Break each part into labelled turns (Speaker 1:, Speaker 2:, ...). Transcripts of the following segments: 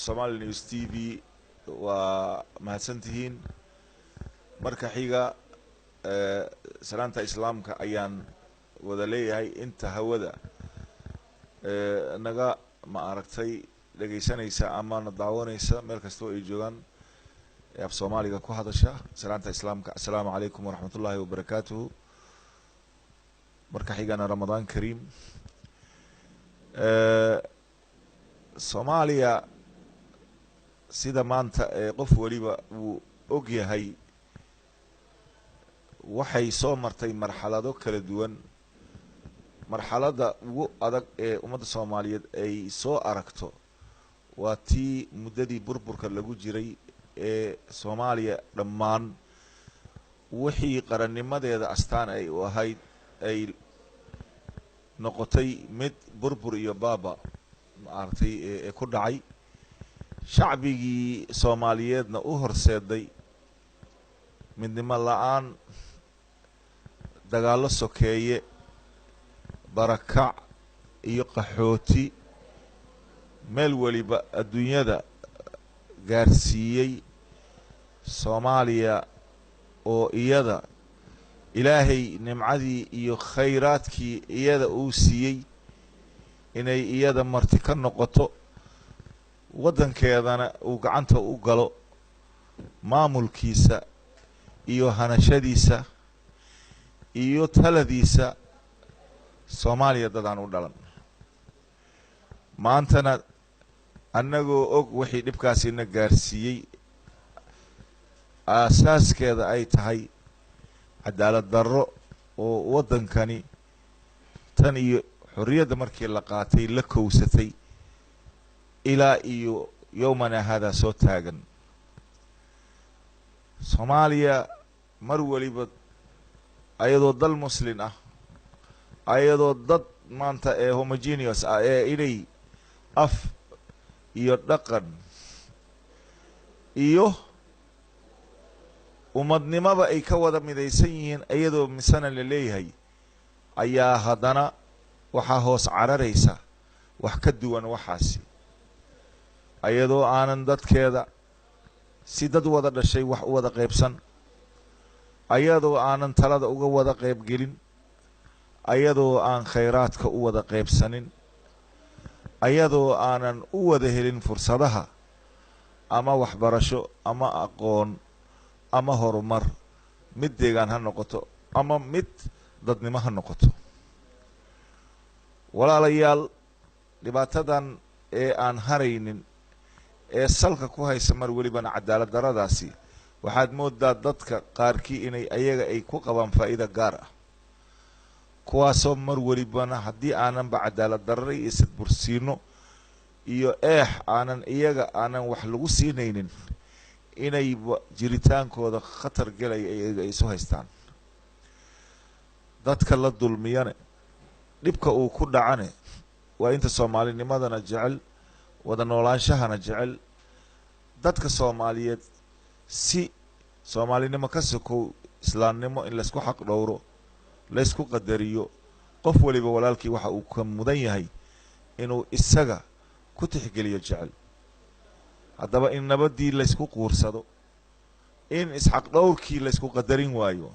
Speaker 1: Somali News TV ومahadsantihiin marka xiga salaanta islaamka ayaan wada leeyahay inta hawada naga ma aragtay dhageysanaysa ama na daawanaysa meel kasta oo ay joogan af Soomaaliga ku hadasha salaanta islaamka assalaamu alaykum wa rahmatullahi wa barakatuh marka xigana Ramadan Kareem Soomaaliya sida maanta qof waliba uu og yahay waxay soo martay marxalado kala duwan marxalada ugu adag ee ummadda Soomaaliyeed ay soo aragto waa tii muddadii burburka lagu jiray ee Soomaaliya dhammaan wixii qarannimadeeda astaan ay u ahayd ay noqotay mid burbur iyo baaba maartay ee ku dhacay shacbigii Soomaaliyeedna u horseeday midnimo la'aan dagaalo sokeeye barakac iyo qaxooti meel waliba adduunyada gaarsiiyay Soomaaliya oo iyada ilaahay nimcadii iyo khayraadkii iyada uu siiyay inay iyada marti ka noqoto wadankeedana uu gacanta u galo maamulkiisa iyo hanashadiisa iyo taladiisa Soomaaliya dadaan u dhalan maantana annagoo og wixii dhibkaasina gaarsiiyay asaaskeeda ay tahay cadaalad darro oo wadankani tan iyo xorriyadda markii la qaatay la kowsatay ilaa iyo yawmana hada soo taagan Soomaaliya mar waliba ayadoo dal muslim ah ayadoo dad maanta ee homogeneous ah ee inay af iyo dhaqan iyo umadnimada ay ka wada midaysan yihiin ayadoo misana la leeyahay ayaa haddana waxaa hoos cararaysa wax ka duwan waxaasi ayadoo aanan dadkeeda si dad wada dhashay wax u wada qaybsan ayadoo aanan talada uga wada qaybgelin ayadoo aan khayraadka u wada qaybsanin ayadoo aanan u wada helin fursadaha ama waxbarasho ama aqoon ama horumar mid deegaan ha noqoto ama mid dadnimo ha noqoto walaalayaal dhibaatadan ee aan haraynin ee salka ku haysa mar walibana cadaalad daradaasi waxaad moodaa dadka qaarkii inay ayaga ay ku qabaan faa'iido gaar ah kuwaasoo mar walibana haddii aananba cadaalad darro iyo sidbursiino iyo aanan iyaga aanan wax lagu siinaynin inay jiritaankooda khatar galay ayaga ay isu haystaan dadka la dulmiyane dhibka uu ku dhacane waa inta Soomaalinimadana jecel wada noolaanshahana jecel dadka Soomaaliyeed si Soomaalinimo ka sokow islaamnimo in la isku xaq dhowro la isku qadariyo qof waliba walaalkii waxa uu ka mudan yahay inuu isaga ku tixgeliyo jecel haddaba in nabadii la isku quursado in isxaq dhowrkii la isku qadarin waayo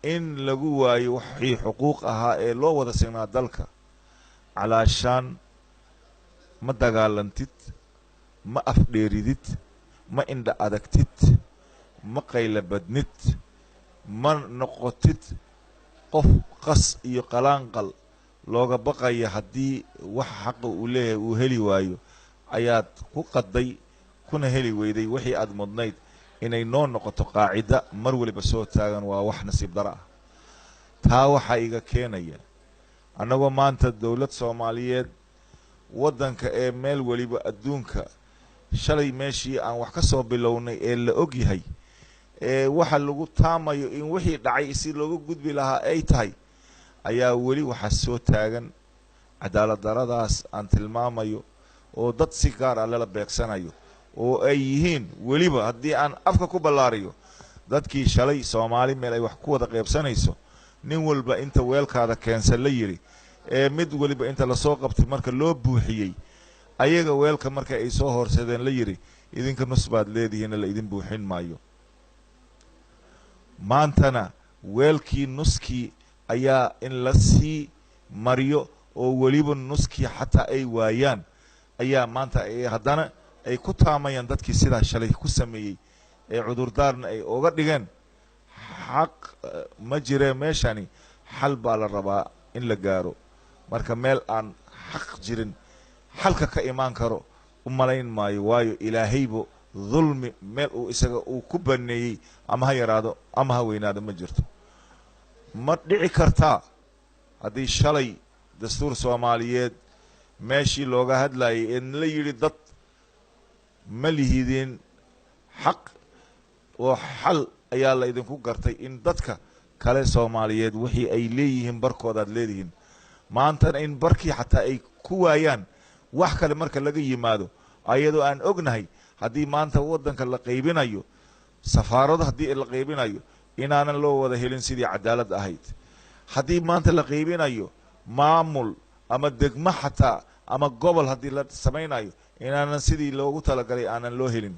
Speaker 1: in lagu waayo wixii xuquuq ahaa ee loo wada siinaa dalka calaashaan ma dagaalantid ma afdheeridid ma indha adagtid ma qayla badnid ma noqotid qof qas iyo qalaanqal looga baqaya haddii wax xaq uu leeyahay uu heli waayo ayaad ku qaday kuna heli weyday wixii aad mudnayd inay noo noqoto qaacida mar waliba soo taagan waa wax nasiib dara ah taa waxa iga keenaya annagoo maanta dawlad Soomaaliyeed wadanka ee meel waliba adduunka shalay meeshii aan wax ka soo bilownay ee la og yahay ee waxa lagu taamayo in wixii dhacay si looga gudbi lahaa ay tahay ayaa wali waxa soo taagan cadaalad daradaas aan tilmaamayo oo dad si gaar ah la beegsanayo oo ay yihiin waliba haddii aan afka ku ballaariyo dadkii shalay Soomaali meel ay wax ku wada qaybsanayso nin walba inta weelkaada keensan la yiri ee mid waliba inta la soo qabtay marka loo buuxiyay ayaga weelka marka ay soo horsadeen la yiri idinka nus baad leedihiin la idin buuxin maayo maantana weelkii nuskii ayaa in la sii mariyo oo waliba nuskii xataa ay waayaan ayaa maanta ay haddana ay ku taamayaan dadkii sidaa shalay ku sameeyey ee cudurdaarna ay oga dhigeen xaq ma jiree meeshani xal baa la rabaa in la gaaro marka meel aan xaq jirin xalka ka imaan karo u malayn maayo waayo ilaahaybo dulmi meel uu isaga uu ku baneeyey ama ha yaraado ama ha weynaado ma jirto ma dhici kartaa haddii shalay dastuur soomaaliyeed meeshii looga hadlayay in la yidhi dad ma lihidin xaq oo xal ayaa la idinku gartay in dadka kale soomaaliyeed wixii ay leeyihiin barkoodaad leedihiin maantana in barkii xataa ay ku waayaan wax kale marka laga yimaado ayadoo aan ognahay haddii maanta waddanka la qaybinayo safaarado haddii la qaybinayo inaanan loo wada helin sidii cadaalad ahayd haddii maanta la qaybinayo maamul ama degmo xataa ama gobol haddii la samaynayo inaanan sidii loogu talagalay aanan loo helin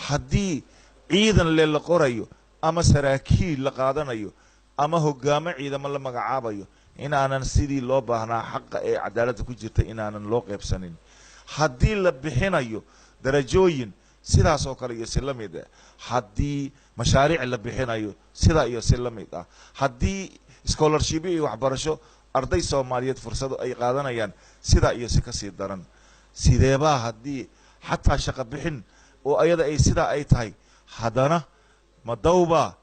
Speaker 1: haddii ciidan le la qorayo ama saraakiil la qaadanayo ama hoggaamo ciidamo la magacaabayo inaanan sidii loo baahnaa xaqa ee cadaaladda ku jirta inaanan loo qaybsanin haddii la bixinayo darajooyin sidaas oo kale iyo si la mid ah haddii mashaariic la bixinayo sidaa iyo si la mid ah haddii scholarship iyo waxbarasho arday soomaaliyeed fursado ay qaadanayaan sidaa iyo si kasii daran sideebaa haddii xataa shaqo bixin oo ayada ay sidaa ay tahay haddana madawba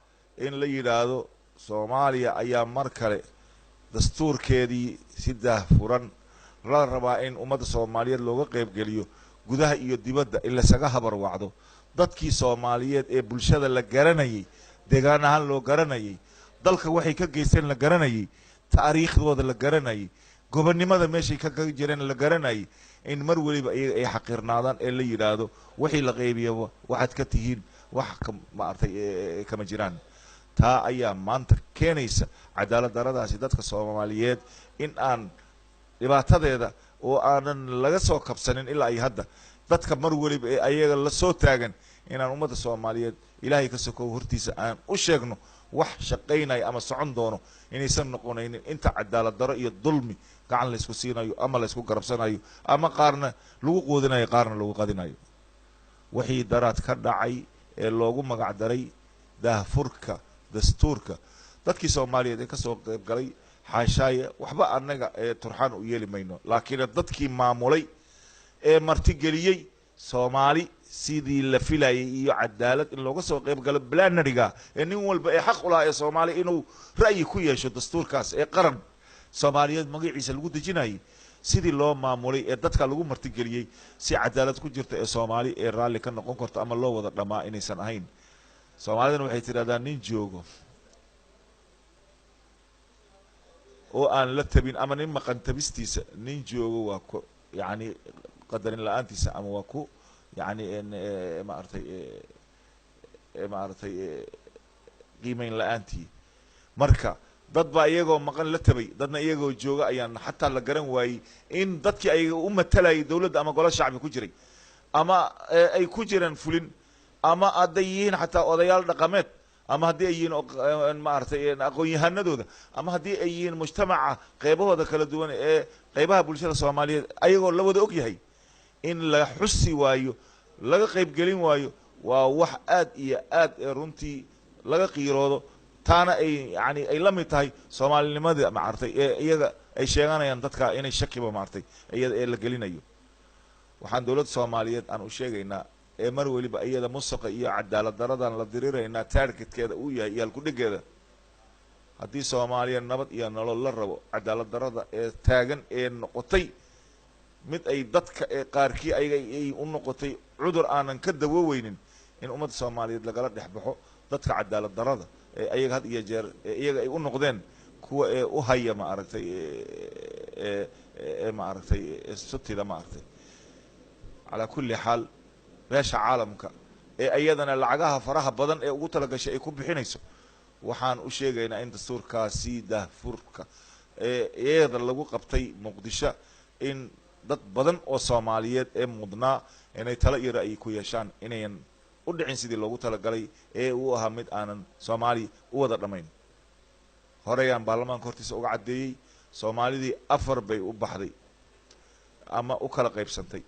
Speaker 1: in la yidhaahdo soomaaliya ayaa mar kale dastuurkeedii si daahfuran la rabaa in ummadda soomaaliyeed looga qaybgeliyo gudaha iyo dibadda in lasaga habar wacdo dadkii soomaaliyeed ee bulshada la garanayay deegaan ahaan loo garanayay dalka waxay ka geysteen la garanayay taariikhdooda la garanayay gobonnimada meeshay ka jireen la garanayay in mar waliba iyaga ay xaqirnaadaan ee la yidhaahdo wixii la qaybiyaba waxaad ka tihiin wax maartay kama jiraan taa ayaa maanta keenaysa cadaalad daradaasi dadka soomaaliyeed in aan dhibaatadeeda oo aanan laga soo kabsanin ilaa ay hadda dadka mar waliba ee ayaga la soo taagan inaan ummadda soomaaliyeed ilaahay ka sokow hortiisa aan u sheegno wax shaqaynaya ama socon doono inaysan noqonaynin inta cadaalad daro iyo dulmi gacan laysku siinayo ama laysku garabsanayo ama qaarna lagu quudinayo qaarna lagu qadinayo wixii daraad ka dhacay ee loogu magac daray daahfurka dastuurka dadkii soomaaliyeed ee ka soo qayb galay xaashaaye waxba annaga ee turxaan u yeeli mayno laakiin dadkii maamulay ee martigeliyey soomaali sidii la filayay iyo cadaalad in looga soo qayb galo blanariga ee nin walba ee xaq u lahaa ee soomaali inuu ra'yi ku yeesho dastuurkaas ee qaran soomaaliyeed magaciisa lagu dejinayay sidii loo maamulay ee dadka lagu martigeliyey si cadaalad ku jirta ee soomaali ee raalli ka noqon karto ama loo wada dhamaa inaysan ahayn soomaalidana waxay tidhahdaa nin joogo oo aan la tabin ama nin maqan tabistiisa nin joogo waa ku yani qadarin la-aantiisa ama waa ku yani maaragtay qiimeyn la-aantii marka dad baa iyagoo maqan la tabay dadna iyagoo jooga ayaan xataa la garan waayey in dadkii ayaga u matalayay dawladda ama golo shacbi ku jiray ama ay ku jiraan fulin ama hadday yihiin xataa odayaal dhaqameed ama haddii ay yihiin maaragtay aqoon-yahanadooda ama haddii ay yihiin mujtamaca qaybahooda kala duwan ee qaybaha bulshada soomaaliyeed ayagoo la wada og yahay in la xusi waayo laga qaybgelin waayo waa wax aad iyo aad runtii laga qiiroodo taana ay yani ay la mid tahay soomaalinimada maaragtay ee iyaga ay sheeganayaan dadka inay shakiba maaragtay iyada ee la gelinayo waxaan dawladda soomaaliyeed aan u sheegaynaa ee mar waliba iyada musuqa iyo cadaalad daradan la diriraynaa taargetkeeda uu yahay iyo halkudhigeeda haddii soomaaliya nabad iyo nolol la rabo cadaalad darada ee taagan ee noqotay mid ay dadka ee qaarkii ayaga ay u noqotay cudur aanan ka dawooweynin in ummadda soomaaliyeed lagala dhex baxo dadka cadaalad darada ee ayaga had iyo jeer ee iyaga ay u noqdeen kuwa ee u haya maaragtay maaragtay sutida maaragtay calaa kulli xaal beesha caalamka ee iyadana lacagaha faraha badan ee ugu talagashay ay ku bixinayso waxaan u sheegaynaa in dastuurkaasi daahfurka ee iyada lagu qabtay muqdisho in dad badan oo Soomaaliyeed ee mudnaa inay talo iyo ra'yi ku yeeshaan inayan u dhicin sidii loogu talagalay ee uu ahaa mid aanan Soomaali u wada dhamayn horeyaan baarlamaanka hortiisa uga cadeeyay Soomaalidii afar bay u baxday ama u kala qaybsantay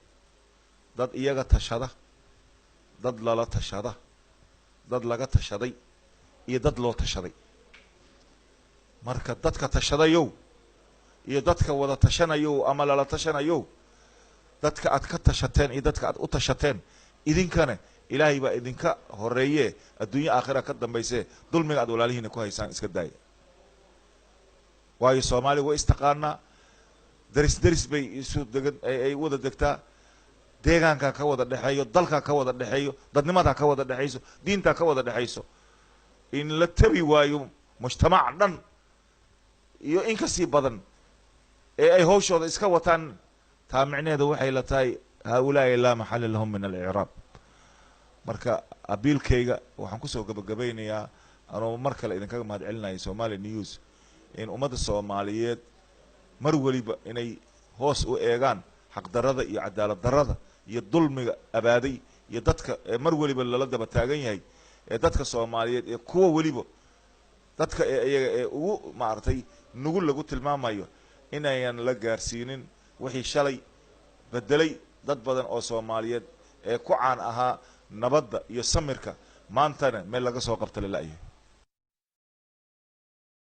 Speaker 1: dad iyaga tashada dad lala tashada dad laga tashaday iyo dad loo tashaday marka dadka tashadayow iyo dadka wada tashanayo ama lala tashanayo dadka aad ka tashateen iyo dadka aad u tashateen idinkana ilaahay baa idinka horeeye adduunyo aakhira ka dambayse dulmiga aad walaalihiina ku haysaan iska daaya waayo Soomaali way istaqaana daris bay isu degan ay wada degtaa deegaanka ka wada dhaxeeyo dalka ka wada dhaxeeyo dadnimada ka wada dhaxeyso diinta ka wada dhaxeyso in la tabi waayo mujtamac dhan iyo in ka sii badan ee ay hawshooda iska wataan taa micneedu waxay la tahay haulaa la maxal lahum min al-i'rab marka abiilkayga waxaan ku soo gabagabeynayaa anoo mar kale idin kaga mahad celinayo Somali News in ummadda Soomaaliyeed mar waliba inay hoos u eegaan xaq darada iyo cadaalad darada iyo dulmiga abaaday iyo dadka mar waliba lala daba taagan yahay ee dadka Soomaaliyeed ee kuwa waliba dadka iyaga ee ugu maartay nugu lagu tilmaamayo inayan la gaarsiinin wixii shalay bedelay dad badan oo Soomaaliyeed ee ku caan ahaa nabadda iyo samirka maantana meel laga soo qabtay la la'yahay